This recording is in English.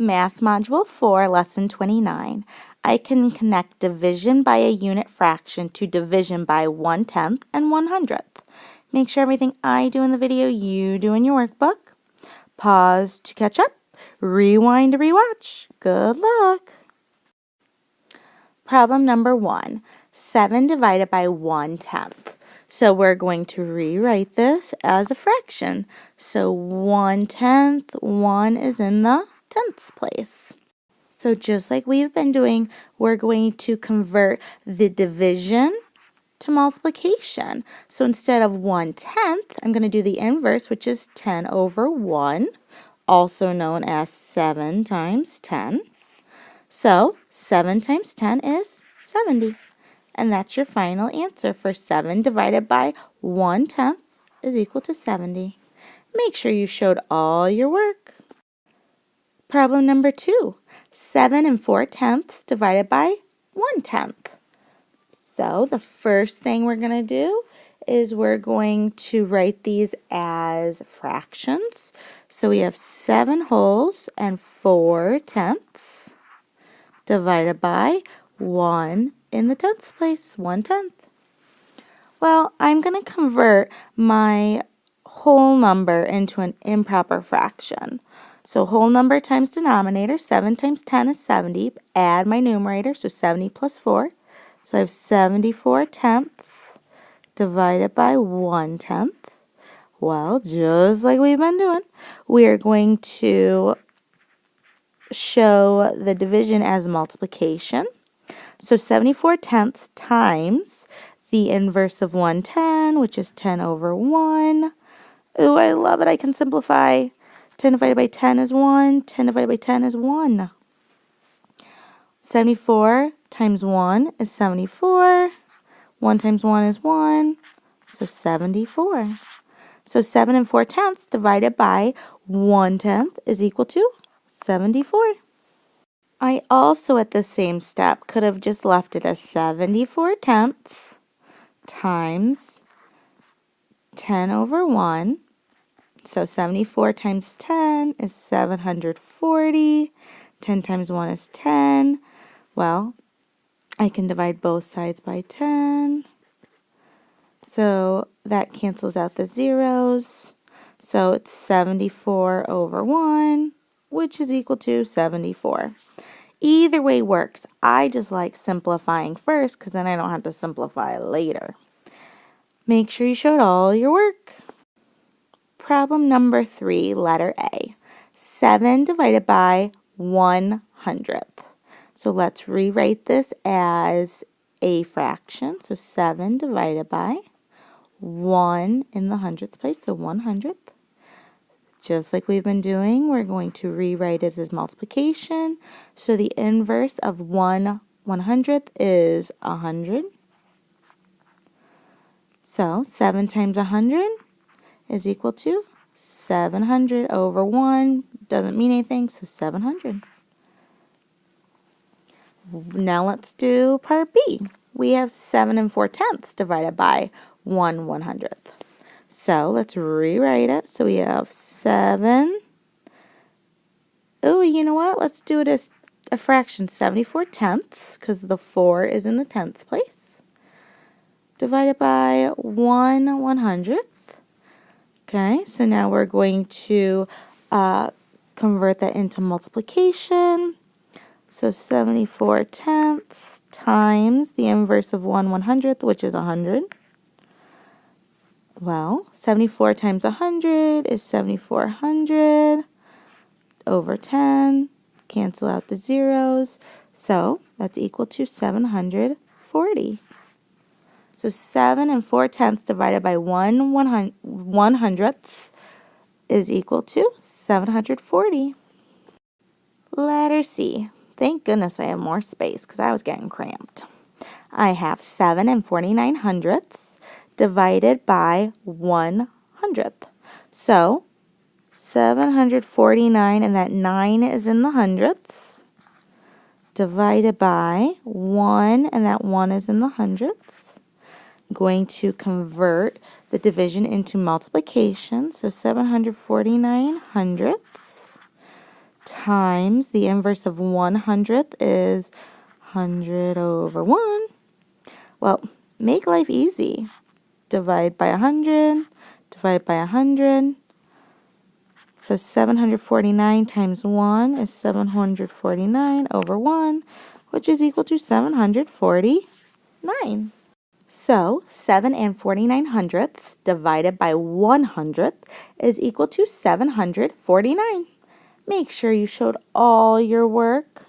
Math Module 4, Lesson 29. I can connect division by a unit fraction to division by 1/10 and 1/100th. Make sure everything I do in the video you do in your workbook. Pause to catch up. Rewind to rewatch. Good luck. Problem number 1. 7 divided by 1/10. So we're going to rewrite this as a fraction. So 1/10, 1 is in the tenths place. So just like we've been doing, we're going to convert the division to multiplication. So instead of 1/10, I'm going to do the inverse, which is 10 over 1, also known as 7 times 10. So 7 times 10 is 70. And that's your final answer for 7 divided by 1/10 is equal to 70. Make sure you showed all your work. Problem number 2. 7 and 4/10 divided by 1/10. So the first thing we're going to do is we're going to write these as fractions. So we have 7 wholes and 4/10 divided by 1 in the tenths place, 1/10. Well, I'm going to convert my whole number into an improper fraction. So whole number times denominator, 7 times 10 is 70. Add my numerator, so 70 plus 4. So I have 74/10 divided by 1/10. Well, just like we've been doing, we are going to show the division as multiplication. So 74/10 times the inverse of 1/10, which is 10 over 1. Ooh, I love it. I can simplify. 10 divided by 10 is 1. 10 divided by 10 is 1. 74 times 1 is 74. 1 times 1 is 1. So 74. So 7 and 4/10 divided by 1/10 is equal to 74. I also, at the same step, could have just left it as 74/10 times 10 over 1. So 74 times 10 is 740. 10 times 1 is 10. Well, I can divide both sides by 10. So that cancels out the zeros. So it's 74 over 1, which is equal to 74. Either way works. I just like simplifying first because then I don't have to simplify later. Make sure you showed all your work. Problem number 3, letter A. 7 divided by 1/100th. So let's rewrite this as a fraction. So 7 divided by 1 in the hundredths place, so 1/100th. Just like we've been doing, we're going to rewrite it as multiplication. So the inverse of 1/100th is 100. So 7 times 100 is equal to 700 over 1. Doesn't mean anything, so 700. Now let's do part B. We have 7 and 4/10 divided by 1/100th. So let's rewrite it. So we have 7. Oh, you know what? Let's do it as a fraction, 74/10 because the 4 is in the tenths place. Divided by 1/100th. Okay, so now we're going to convert that into multiplication. So 74/10 times the inverse of 1/100th, which is 100. Well, 74 times 100 is 7400 over 10. Cancel out the zeros. So that's equal to 740. So 7 and 4/10 divided by 1/100th is equal to 740. Letter C. Thank goodness I have more space because I was getting cramped. I have 7 and 49/100ths divided by 1/100th. So 749, and that 9 is in the hundredths, divided by 1, and that 1 is in the hundredths. I'm going to convert the division into multiplication. So 749 hundredths times the inverse of 1/100th is 100 over 1. Well, make life easy. Divide by 100, divide by 100. So 749 times 1 is 749 over 1, which is equal to 749. So 7 and 49/100ths divided by 1/100th is equal to 749. Make sure you showed all your work.